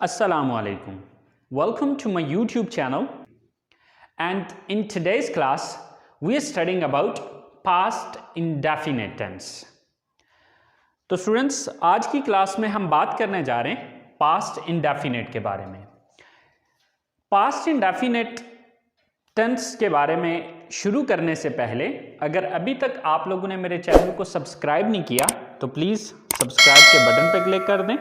Assalamu alaikum. Welcome to my YouTube channel, and in today's class we are studying about past indefinite tense. तो students, आज की class में हम बात करने जा रहे हैं पास्ट इंडेफिनेट के बारे में। पास्ट इंडेफिनेट टेंस के बारे में शुरू करने से पहले अगर अभी तक आप लोगों ने मेरे चैनल को सब्सक्राइब नहीं किया तो प्लीज़ सब्सक्राइब के बटन पर क्लिक कर दें।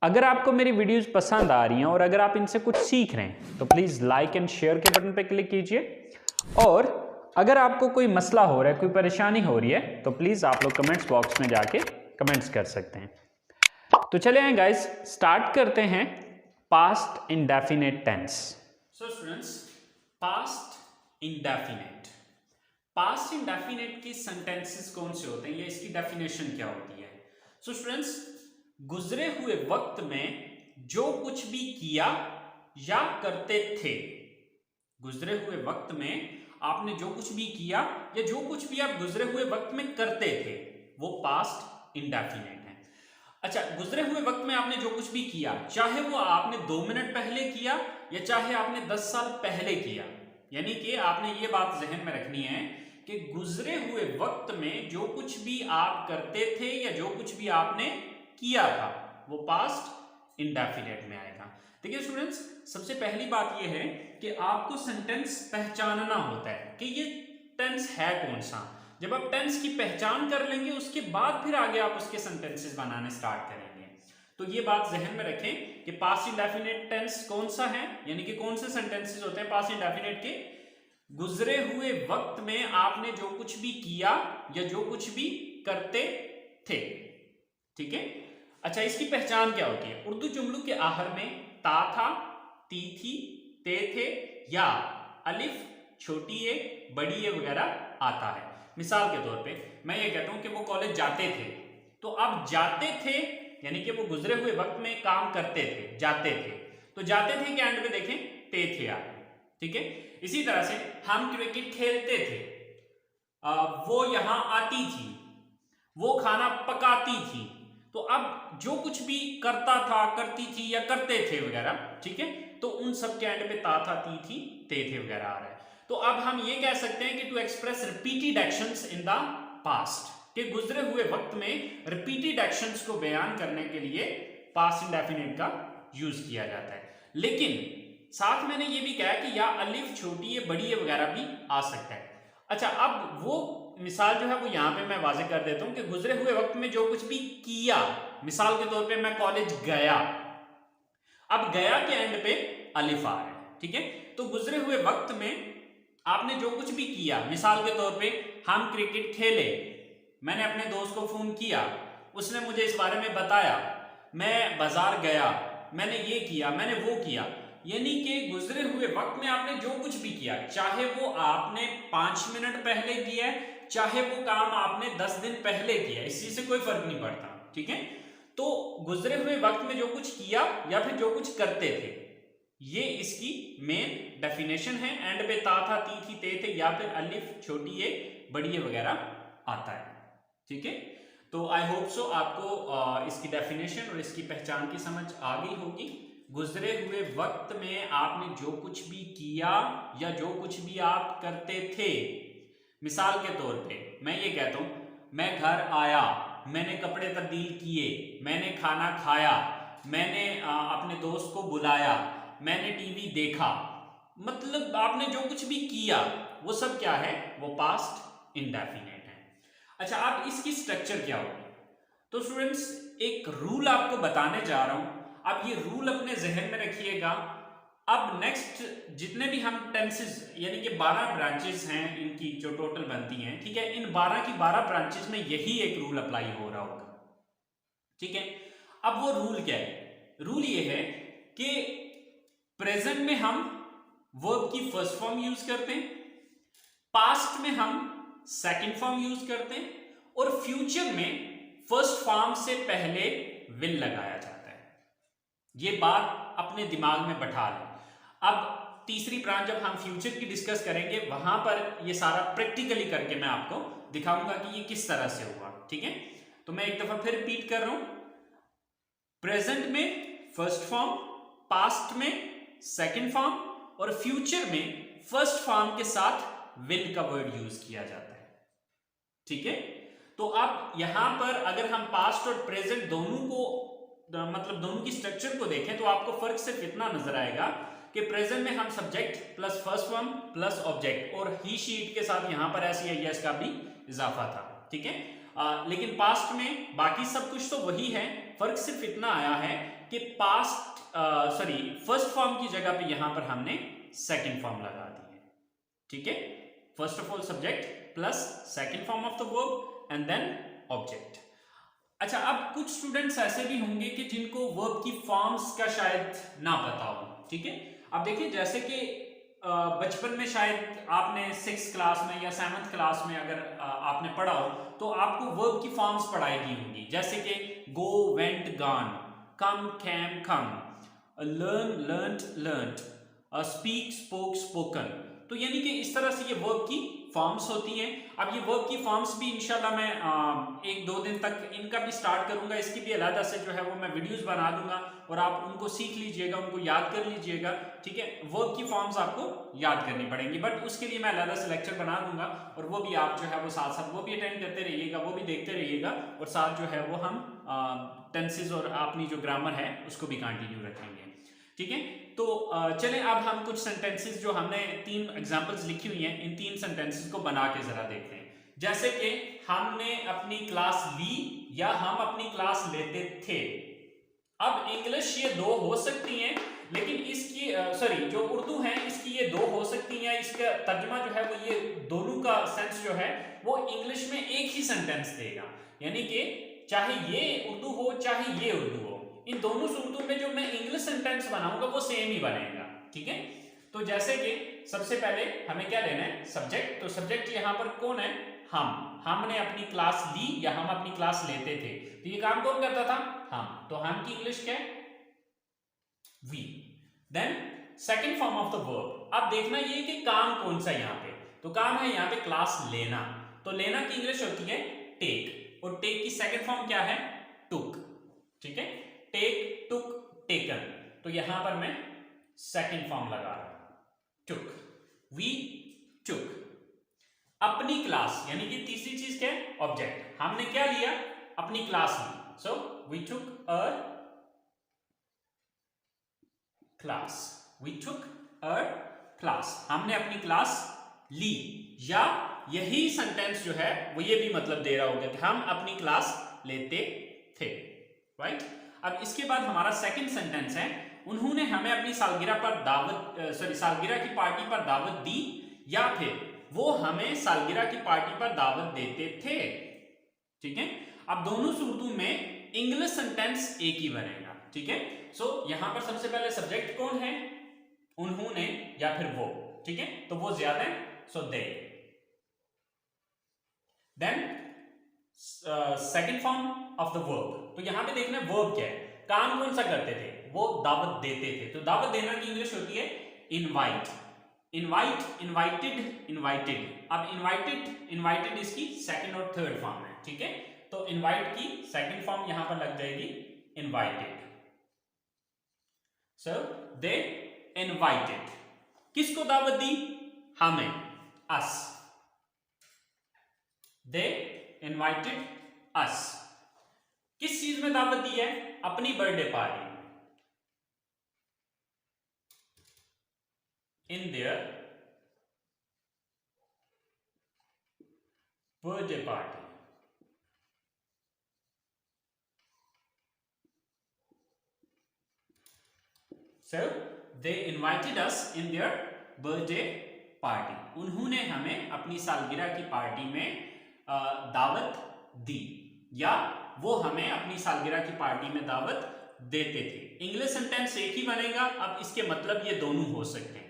अगर आपको मेरी वीडियोस पसंद आ रही हैं और अगर आप इनसे कुछ सीख रहे हैं तो प्लीज़ लाइक एंड शेयर के बटन पर क्लिक कीजिए। और अगर आपको कोई मसला हो रहा है, कोई परेशानी हो रही है तो प्लीज़ आप लोग कमेंट्स बॉक्स में जाके कमेंट्स कर सकते हैं। तो चले आए गाइस, स्टार्ट करते हैं past indefinite tense. So students, past indefinite के सेंटेंसेस कौन से होते हैं या इसकी डेफिनेशन क्या होती है? सो स्टूडेंट्स, गुजरे हुए वक्त में जो कुछ भी किया या करते थे, गुजरे हुए वक्त में आपने जो कुछ भी किया या जो कुछ भी आप गुजरे हुए वक्त में करते थे वो पास्ट इंडेफिनेट है। अच्छा, गुजरे हुए वक्त में आपने जो कुछ भी किया, चाहे वो आपने 2 मिनट पहले किया या चाहे आपने 10 साल पहले किया, यानी कि आपने ये बात जहन में रखनी है कि गुजरे हुए वक्त में जो कुछ भी आप करते थे या जो कुछ भी आपने किया था वो पास्ट इंडेफिनेट में आएगा। देखिए स्टूडेंट्स, सबसे पहली बात ये है कि आपको सेंटेंस पहचानना होता है कि ये टेंस है कौन सा। जब आप टेंस की पहचान कर लेंगे उसके बाद फिर आगे आप उसके सेंटेंसेस बनाने स्टार्ट करेंगे। तो ये बात जहन में रखें कि पास्ट इंडेफिनेट टेंस कौन सा है, यानी कि कौन से सेंटेंसेस होते हैं पास्ट इंडेफिनेट के। गुजरे हुए वक्त में आपने जो कुछ भी किया या जो कुछ भी करते थे, ठीक है। अच्छा, इसकी पहचान क्या होती है? उर्दू जुमलों के आखिर में ता था, ती थी, ते थे या अलिफ, छोटी ए, बड़ी ए वगैरह आता है। मिसाल के तौर पे मैं ये कहता हूं कि वो कॉलेज जाते थे, तो अब जाते थे यानी कि वो गुजरे हुए वक्त में काम करते थे, जाते थे, तो जाते थे के एंड पे देखें ते थे आगे, ठीक है। इसी तरह से हम क्रिकेट खेलते थे, वो यहां आती थी, वो खाना पकाती थी, तो अब जो कुछ भी करता था, करती थी या करते थे वगैरह, ठीक है, तो उन सब के एंड पे ता था, ती थी, ते थे वगैरह आ रहा है। तो अब हम ये कह सकते हैं कि to express repeated actions in the past, के गुजरे हुए वक्त में रिपीटेड एक्शंस को बयान करने के लिए पास्ट इंडेफिनेट का यूज किया जाता है। लेकिन साथ मैंने ये भी कहा कि या अलिफ, छोटी है, बड़ी है वगैरह भी आ सकता है। अच्छा, अब वो मिसाल जो है वो यहां पे मैं वाजे कर देता हूं कि गुजरे हुए वक्त में जो कुछ भी किया, मिसाल के तौर पे मैं कॉलेज गया, अब गया के एंड पे अलिफ आ रहा है, ठीक है। तो गुजरे हुए वक्त में आपने जो कुछ भी किया, मिसाल के तौर पे हम क्रिकेट खेले, मैंने अपने दोस्त को फोन किया, उसने मुझे इस बारे में बताया, मैं बाजार गया, मैंने ये किया, मैंने वो किया, यानी कि गुजरे हुए वक्त में आपने जो कुछ भी किया, चाहे वो आपने 5 मिनट पहले किया है, चाहे वो काम आपने 10 दिन पहले किया, इसी से कोई फर्क नहीं पड़ता, ठीक है। तो गुजरे हुए वक्त में जो कुछ किया या फिर जो कुछ करते थे, ये इसकी मेन डेफिनेशन है। एंड पे ता था, ती थी, ते थे या फिर अलिफ, छोटी ए, बड़ी ए वगैरह आता है, ठीक है। तो आई होप सो आपको इसकी डेफिनेशन और इसकी पहचान की समझ आ गई होगी। गुजरे हुए वक्त में आपने जो कुछ भी किया या जो कुछ भी आप करते थे, मिसाल के तौर पे मैं ये कहता हूं, मैं घर आया, मैंने कपड़े तब्दील किए, मैंने खाना खाया, मैंने अपने दोस्त को बुलाया, मैंने टीवी देखा, मतलब आपने जो कुछ भी किया वो सब क्या है? वो पास्ट इंडेफिनेट है। अच्छा, अब इसकी स्ट्रक्चर क्या होगी? तो स्टूडेंट्स, एक रूल आपको बताने जा रहा हूं, अब ये रूल अपने जहन में रखिएगा। अब नेक्स्ट जितने भी हम टेंसेस यानी कि 12 ब्रांचेस हैं इनकी जो टोटल बनती हैं, ठीक है, इन 12 की 12 ब्रांचेस में यही एक रूल अप्लाई हो रहा होगा, ठीक है। अब वो रूल क्या है? रूल ये है कि प्रेजेंट में हम वर्ब की फर्स्ट फॉर्म यूज करते हैं, पास्ट में हम सेकंड फॉर्म यूज करते हैं और फ्यूचर में फर्स्ट फॉर्म से पहले विल लगाया जाता है। ये बात अपने दिमाग में बैठा लें। अब तीसरी ब्रांच जब हम फ्यूचर की डिस्कस करेंगे वहां पर ये सारा प्रैक्टिकली करके मैं आपको दिखाऊंगा कि ये किस तरह से हुआ, ठीक है। तो मैं एक दफा फिर रिपीट कर रहा हूं, प्रेजेंट में फर्स्ट फॉर्म, पास्ट में सेकंड फॉर्म और फ्यूचर में फर्स्ट फॉर्म के साथ विल का वर्ड यूज किया जाता है। ठीक है, तो अब यहां पर अगर हम पास्ट और प्रेजेंट दोनों को मतलब दोनों की स्ट्रक्चर को देखें तो आपको फर्क सिर्फ इतना नजर आएगा कि प्रेजेंट में हम subject plus first form plus object और ही शीट के साथ यहां पर ऐसी है यस का भी इजाफा था। ठीक है, लेकिन पास्ट में बाकी सब कुछ तो वही है, फर्क सिर्फ इतना आया है कि फर्स्ट फॉर्म की जगह पे यहां पर हमने सेकंड फॉर्म लगा दी है। ठीक है, first of all subject plus second form of the verb and then object. अच्छा, अब कुछ स्टूडेंट्स ऐसे भी होंगे कि जिनको वर्ब की फॉर्म्स का शायद ना पता हो। ठीक है, अब देखिए जैसे कि बचपन में शायद आपने 6th क्लास में या 7th क्लास में अगर आपने पढ़ा हो तो आपको वर्ब की फॉर्म्स पढ़ाई गई होंगी, जैसे कि go, went, gone, come, came, come, learn, learned, learned, speak, spoke, spoken. तो यानी कि इस तरह से ये वर्ब की फॉर्म्स होती हैं। अब ये वर्ब की फॉर्म्स भी इंशाल्लाह मैं 1-2 दिन तक इनका भी स्टार्ट करूंगा, इसकी भी अलग से जो है वो मैं वीडियोस बना दूंगा और आप उनको सीख लीजिएगा, उनको याद कर लीजिएगा। ठीक है, वर्ब की फॉर्म्स आपको याद करनी पड़ेंगी, बट उसके लिए मैं अलग से लेक्चर बना दूंगा और वो भी आप जो है वो साथ साथ वो भी अटेंड करते रहिएगा, वो भी देखते रहिएगा और साथ जो है वो हम टेंसेस और अपनी जो ग्रामर है उसको भी कंटिन्यू रखेंगे। ठीक है, तो चलें अब हम कुछ सेंटेंसेस जो हमने 3 एग्जांपल्स लिखी हुई हैं इन 3 सेंटेंसेस को बना के जरा देखते हैं। जैसे कि हमने अपनी क्लास ली या हम अपनी क्लास लेते थे। अब इंग्लिश ये 2 हो सकती हैं, लेकिन इसकी जो उर्दू है इसकी ये 2 हो सकती हैं, इसका तर्जुमा जो है वो ये दोनों का सेंस जो है वो इंग्लिश में एक ही सेंटेंस देगा, यानी कि चाहे ये उर्दू हो चाहे ये उर्दू हो, इन दोनों सूरतों में जो मैं इंग्लिश सेंटेंस बनाऊंगा वो सेम ही बनेगा। ठीक है, तो जैसे कि सबसे पहले हमें क्या लेना है, सब्जेक्ट। तो सब्जेक्ट यहां पर कौन है, हमने अपनी क्लास ली या हम अपनी क्लास लेते थे, तो ये काम कौन करता था, हम। तो हम की इंग्लिश क्या है, we. Then second form of the verb. अब देखना ये कि काम कौन सा यहाँ पे, तो काम है यहाँ पे क्लास लेना, तो लेना की इंग्लिश होती है टेक और टेक की सेकंड फॉर्म क्या है, टुक। ठीक है, टेक, टुक, टेकन, तो यहां पर मैं सेकंड फॉर्म लगा रहा हूं, टुक, वी टुक। अपनी क्लास यानी कि तीसरी चीज क्या है, ऑब्जेक्ट। हमने क्या लिया, अपनी क्लास ली, so we took a class, we took a class, हमने अपनी क्लास ली। या यही सेंटेंस जो है वो ये भी मतलब दे रहा होगा कि हम अपनी क्लास लेते थे, राइट। अब इसके बाद हमारा सेकंड सेंटेंस है, उन्होंने हमें अपनी सालगिरह पर सालगिरह की पार्टी पर दावत दी या फिर वो हमें सालगिरह की पार्टी पर दावत देते थे। ठीक है, अब दोनों सूरतों में इंग्लिश सेंटेंस एक ही बनेगा। ठीक है, सो यहां पर सबसे पहले सब्जेक्ट कौन है, उन्होंने या फिर वो। ठीक है, तो वो ज्यादा है, so they. Then second form of the verb, तो यहां पे देखना वर्ब क्या है, काम कौन सा करते थे, वो दावत देते थे, तो दावत देना की इंग्लिश होती है इनवाइट, इनवाइट, इनवाइटेड, इनवाइटेड। अब इनवाइटेड इसकी सेकंड और थर्ड फॉर्म है। ठीक है, तो इनवाइट की सेकंड फॉर्म यहां पर लग जाएगी इनवाइटेड, सो दे इनवाइटेड। किसको दावत दी, हमें, अस, दे इनवाइटेड अस। किस चीज में दावत दी है, अपनी birthday party, in their birthday party. So they invited us in their birthday party, उन्होंने हमें अपनी सालगिरह की पार्टी में दावत दी या वो हमें अपनी सालगिरह की पार्टी में दावत देते थे। इंग्लिश सेंटेंस एक ही बनेगा, अब इसके मतलब ये दोनों हो सकते हैं।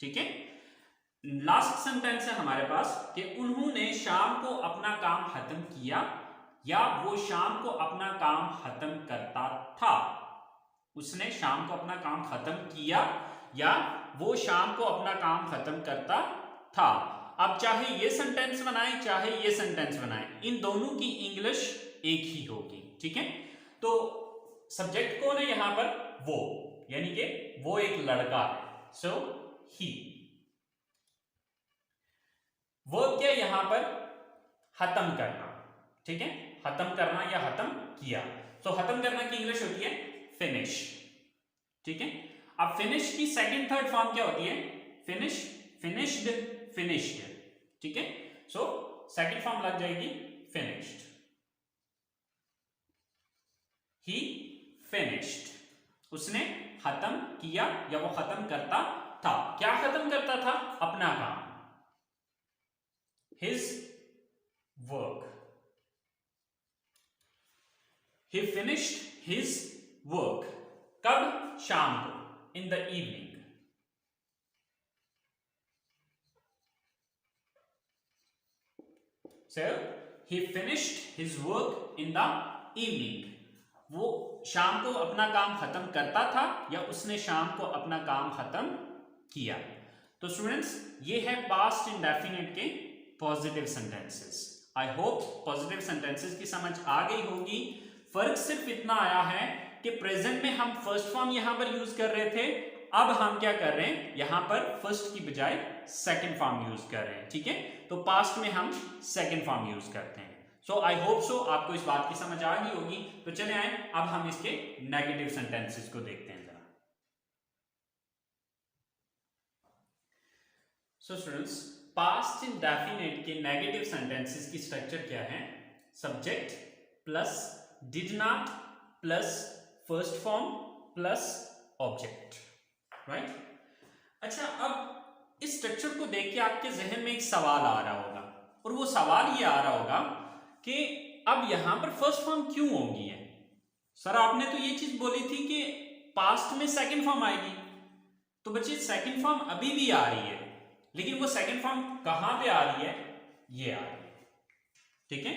ठीक है, लास्ट सेंटेंस है हमारे पास कि उन्होंने शाम को अपना काम खत्म किया या वो शाम को अपना काम खत्म करता था, उसने शाम को अपना काम खत्म किया या वो शाम को अपना काम खत्म करता था। अब चाहे ये सेंटेंस बनाएं चाहे ये सेंटेंस बनाएं, इन दोनों की इंग्लिश एक ही होगी। ठीक है, तो सब्जेक्ट कौन है यहां पर? वो, यानी कि वो एक लड़का है। सो ही। वर्ब क्या यहां पर? खत्म करना, ठीक है, खत्म करना या खत्म किया। तो खत्म करना की इंग्लिश होती है फिनिश, ठीक है। अब फिनिश की सेकंड थर्ड फॉर्म क्या होती है? फिनिश, फिनिश्ड, फिनिश्ड, ठीक है। सो सेकंड फॉर्म लग जाएगी फिनिश्ड। ही फिनिश्ड, उसने खत्म किया या वो खत्म करता था। क्या खत्म करता था? अपना काम, his work. He finished his work. कब? शाम को, in the evening. So he finished his work in the evening. वो शाम को अपना काम खत्म करता था या उसने शाम को अपना काम खत्म किया। तो स्टूडेंट्स ये है पास्ट इंडेफिनिट के positive sentences. I hope positive sentences की समझ आ गई होगी। फर्क सिर्फ इतना आया है कि प्रेजेंट में हम फर्स्ट फॉर्म यहां पर यूज कर रहे थे, अब हम क्या कर रहे हैं, यहां पर फर्स्ट की बजाय सेकंड फॉर्म यूज कर रहे हैं, ठीक है। तो पास्ट में हम सेकंड फॉर्म यूज करते हैं। सो आई होप सो आपको इस बात की समझ आ गई होगी। तो चले आए अब हम इसके नेगेटिव सेंटेंसेस को देखते हैं जरा। सो स्टूडेंट्स पास्ट इंडेफिनिट के नेगेटिव सेंटेंसेस की स्ट्रक्चर क्या है? Subject plus did not plus first form plus object, right. अच्छा, अब इस स्ट्रक्चर को देख के आपके जहन में एक सवाल आ रहा होगा, और वो सवाल ये आ रहा होगा कि अब यहां पर फर्स्ट फॉर्म क्यों होगी है? सर आपने तो ये चीज बोली थी कि पास्ट में सेकंड फॉर्म आएगी। तो बच्चे सेकंड फॉर्म अभी भी आ रही है, लेकिन वो सेकंड फॉर्म कहां पे आ रही है? ये आ रही है, ठीक है।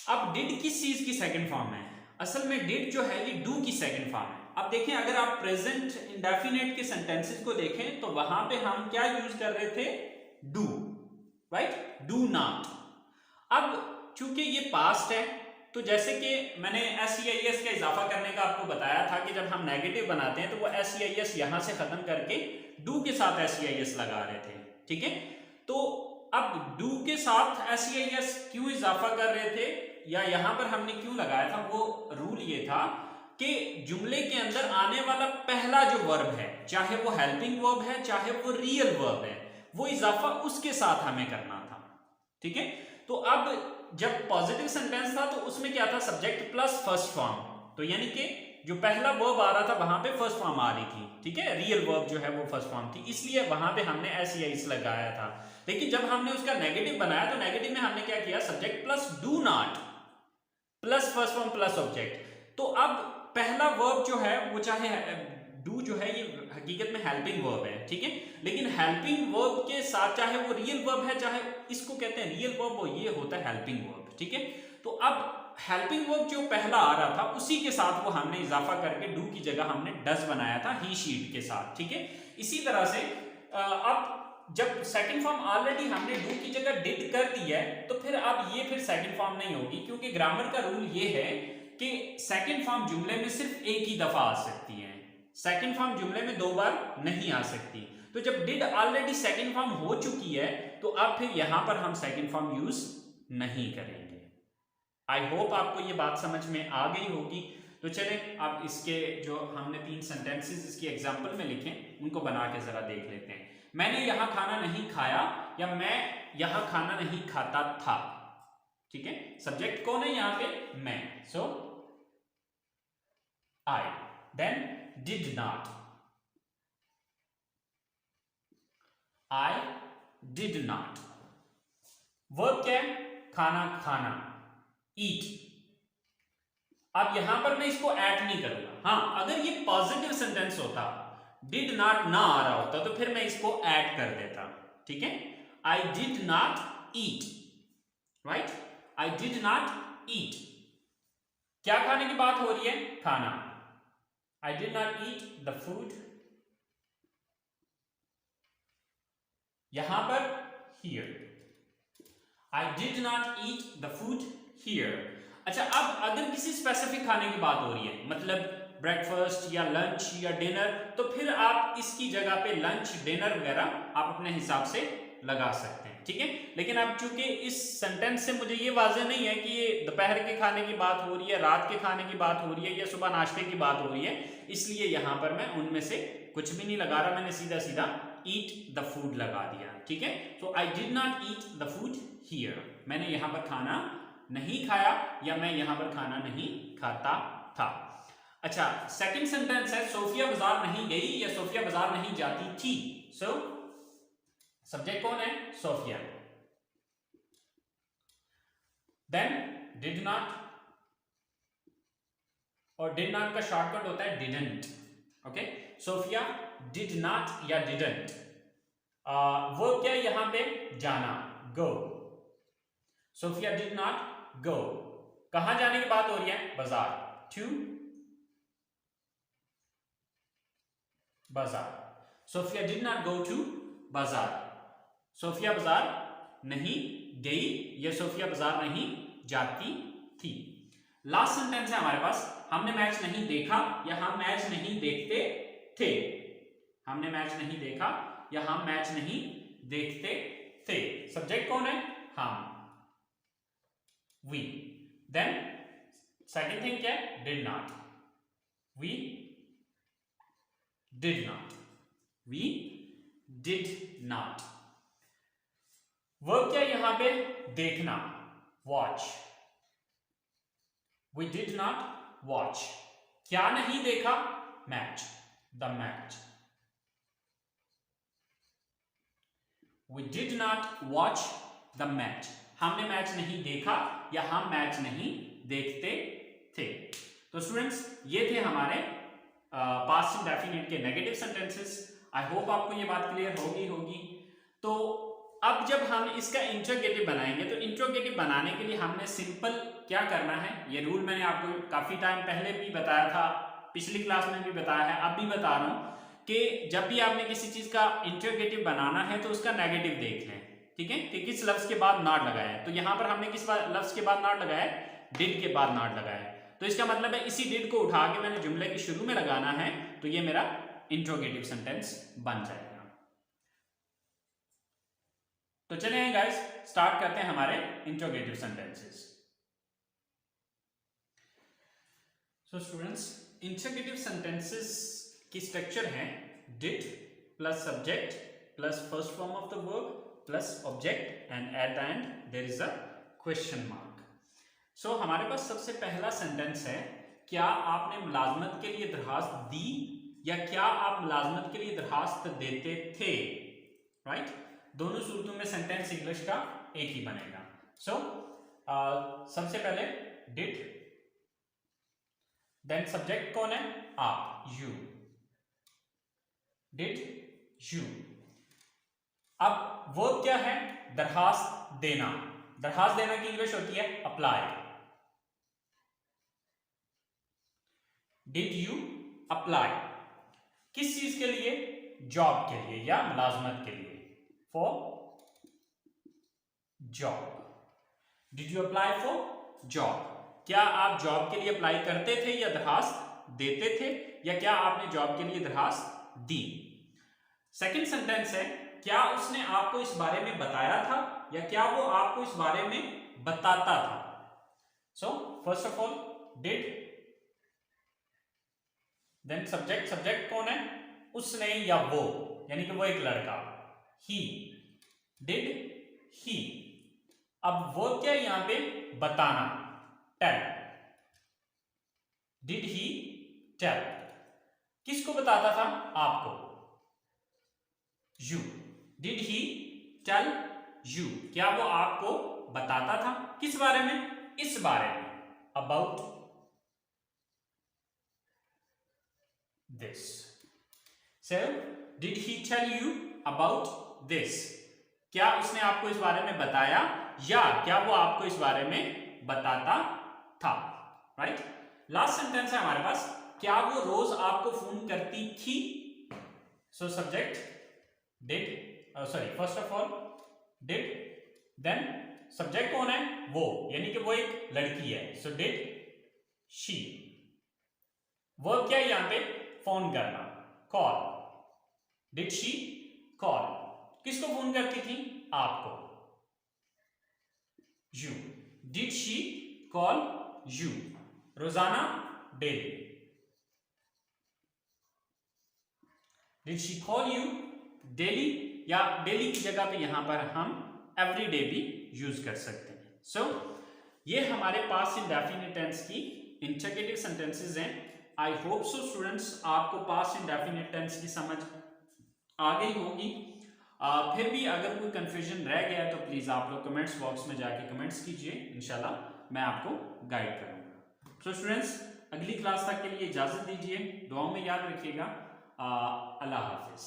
अब डिड किस चीज की सेकंड फॉर्म है? असल में डिड जो है ये डू की सेकंड फॉर्म है। अब देखें, अगर आप प्रेजेंट इंडेफिनिट के सेंटेंसेस को देखें तो वहां पे हम क्या यूज कर रहे थे? Do, right, do not. अब चूंकि ये पास्ट है, तो जैसे कि मैंने SEIS का इजाफा करने का आपको बताया था कि जब हम नेगेटिव बनाते हैं तो वो SEIS यहां से खत्म करके डू के साथ SEIS लगा रहे थे, ठीक है। तो अब डू के साथ SEIS क्यों इजाफा कर रहे थे या यहां पर हमने क्यों लगाया था? वो रूल ये था कि जुमले के अंदर आने वाला पहला जो वर्ब है, चाहे वो हेल्पिंग वर्ब है चाहे वो रियल वर्ब है, वो इजाफा उसके साथ हमें करना था, ठीक है। तो अब जब पॉजिटिव सेंटेंस था तो उसमें क्या था? Subject plus first form. तो यानी कि जो पहला वर्ब आ रहा था वहां पे फर्स्ट फॉर्म आ रही थी, ठीक है। रियल वर्ब जो है वो फर्स्ट फॉर्म थी, इसलिए वहां पे हमने SEIS लगाया था। लेकिन जब हमने उसका नेगेटिव बनाया तो नेगेटिव में हमने क्या किया? Subject plus do not plus first form plus object. तो अब पहला वर्ब जो है वो, चाहे डू जो है ये हकीकत में हेल्पिंग वर्ब है, ठीक है। लेकिन हेल्पिंग वर्ब के साथ चाहे वो रियल वर्ब है चाहे इसको कहते हैं रियल वर्ब, वो ये होता है हेल्पिंग वर्ब, ठीक है। तो अब हेल्पिंग वर्ब जो पहला आ रहा था उसी के साथ वो हमने इजाफा करके डू की जगह हमने डज बनाया था ही शीट के साथ, ठीक है। इसी तरह से अब जब सेकंड फॉर्म ऑलरेडी हमने डू की जगह डिड कर दी है तो फिर अब ये फिर सेकंड फॉर्म नहीं होगी, क्योंकि ग्रामर का रूल ये है कि सेकंड फॉर्म जुमले में सिर्फ एक ही दफा आ सकती है, सेकंड फॉर्म जुमले में दो बार नहीं आ सकती। तो जब डिड ऑलरेडी सेकंड फॉर्म हो चुकी है तो अब फिर यहां पर हम सेकंड फॉर्म यूज नहीं करेंगे। आई होप आपको ये बात समझ में आ गई होगी। तो चले अब इसके जो हमने 3 सेंटेंसेस इसकी एग्जांपल में लिखे उनको बना के जरा देख लेते हैं। मैंने यहां खाना नहीं खाया या मैं यहां खाना नहीं खाता था, ठीक है। सब्जेक्ट कौन है यहां पे? मैं। So I, then did not, I did not। वर्ब क्या है? खाना खाना, eat। अब यहां पर मैं इसको ऐड नहीं करूंगा। हाँ, अगर ये पॉजिटिव सेंटेंस होता, डिड नॉट ना आ रहा होता तो फिर मैं इसको ऐड कर देता, ठीक है। आई did not eat, right, I did not ईट। क्या खाने की बात हो रही है? खाना। I did not eat the food। यहां पर here, I did not eat the food here। अच्छा, अब अगर किसी स्पेसिफिक खाने की बात हो रही है, मतलब ब्रेकफास्ट या लंच या डिनर, तो फिर आप इसकी जगह पे लंच डिनर वगैरह आप अपने हिसाब से लगा सकते हैं, ठीक है। लेकिन अब चूंकि इस सेंटेंस से मुझे ये वाज़ेह नहीं है कि ये दोपहर के खाने की बात हो रही है, रात के खाने की बात हो रही है या सुबह नाश्ते की बात हो रही है, इसलिए यहां पर मैं उनमें से कुछ भी नहीं लगा रहा, मैंने सीधा सीधा ईट द फूड लगा दिया, ठीक है। So I did not eat the food here, मैंने यहां पर खाना नहीं खाया या मैं यहां पर खाना नहीं खाता था। अच्छा, सेकंड सेंटेंस है सोफिया बाजार नहीं गई या सोफिया बाजार नहीं जाती थी। सो सब्जेक्ट कौन है? सोफिया। देन डिड नॉट, और डिड नॉट का शॉर्टकट होता है didn't, okay. Sophia did not या डिडंट, वो क्या यहां पे जाना, go. Sophia did not go, कहां जाने की बात हो रही है? बाजार, to bazaar. Sophia did not go to bazaar, Sophia बाजार नहीं गई या सोफिया बाजार नहीं जाती थी। लास्ट सेंटेंस है हमारे पास, हमने मैच नहीं देखा या हम मैच नहीं देखते थे। हमने मैच नहीं देखा या हम मैच नहीं देखते थे। सब्जेक्ट कौन है? हम, वी। देन सेकंड थिंग क्या है? Did not, we did not, we did not. Verb क्या है यहां पे? देखना, watch. We did not watch, क्या नहीं देखा? Match, the match. We did not watch the match, हमने मैच नहीं देखा या हम मैच नहीं देखते थे। तो स्टूडेंट्स, ये थे हमारे पास्ट इंडेफिनिट के नेगेटिव सेंटेंसेस। आई होप आपको ये बात क्लियर होगी। तो अब जब हम इसका इंट्रोगेटिव बनाएंगे, तो इंट्रोगेटिव बनाने के लिए हमने सिंपल क्या करना है, ये रूल मैंने आपको काफी टाइम पहले भी बताया था, पिछली क्लास में भी बताया है, अब भी बता रहा हूं कि जब भी आपने किसी चीज का इंट्रोगेटिव बनाना है तो उसका नेगेटिव देख लें, ठीक है, कि किस लफ्ज के बाद नॉट लगाया है। तो यहां पर हमने किस लफ्ज के बाद नॉट लगाया है? डिड के बाद नॉट लगाया है। तो इसका मतलब है इसी डिड को उठा के मैंने जुमले के शुरू में लगाना है, तो ये मेरा इंट्रोगेटिव सेंटेंस बन जाएगा। तो चलिए गाइस, स्टार्ट करते हैं हमारे interrogative sentences. So students, interrogative sentences की स्ट्रक्चर है did plus subject plus first form of the verb plus object and at the end there is a question mark. सो हमारे पास सबसे पहला सेंटेंस है, क्या आपने मुलाजमत के लिए दरखास्त दी या क्या आप मुलाजमत के लिए दरखास्त देते थे, राइट? दोनों सूरतों में सेंटेंस इंग्लिश का एक ही बनेगा। सो सबसे पहले डिड, देन सब्जेक्ट कौन है? आप, यू, डिड यू। अब वर्ब क्या है? दरखास्त देना। दरखास्त देना की इंग्लिश होती है अप्लाई। डिड यू अप्लाई, किस चीज के लिए? जॉब के लिए या मुलाजमत के लिए, for job. Did you apply for job, क्या आप जॉब के लिए अप्लाई करते थे या दरखास्त देते थे, या क्या आपने जॉब के लिए दरखास्त दी? सेकंड सेंटेंस है, क्या उसने आपको इस बारे में बताया था या क्या वो आपको इस बारे में बताता था? So first of all did, then subject, subject कौन है? उसने या वो, यानी कि वो एक लड़का, ही, डिड ही। अब वो क्या यहां पे? बताना, टेल। डिड ही टेल, किसको बताता था? आपको, you. Did he tell you, क्या वो आपको बताता था? किस बारे में? इस बारे में, about this. So, did he tell you about this? क्या उसने आपको इस बारे में बताया या क्या वो आपको इस बारे में बताता था, राइट? लास्ट सेंटेंस है हमारे पास, क्या वो रोज आपको फोन करती थी? So subject did, sorry, first of all did, then subject कौन है? वो, यानी कि वो एक लड़की है। So did she. वर्ब क्या है यहां पे? फोन करना, कॉल। Did she call? किसको फोन करती थी? आपको, you. Did she call you? रोजाना, daily. Did she call you daily, या डेली की जगह पे यहां पर हम एवरी डे भी यूज कर सकते हैं। सो ये हमारे पास्ट इंडेफिनिट टेंस की इंटरगेटिव सेंटेंसेस हैं। आई होप सो स्टूडेंट्स आपको पास्ट इंडेफिनिट टेंस की समझ आ गई होगी। फिर भी अगर कोई कंफ्यूजन रह गया तो प्लीज आप लोग कमेंट्स बॉक्स में जाके कमेंट्स कीजिए, इंशाल्लाह मैं आपको गाइड करूंगा। सो स्टूडेंट्स अगली क्लास तक के लिए इजाजत दीजिए, दुआओं में याद रखिएगा। अल्लाह हाफिज।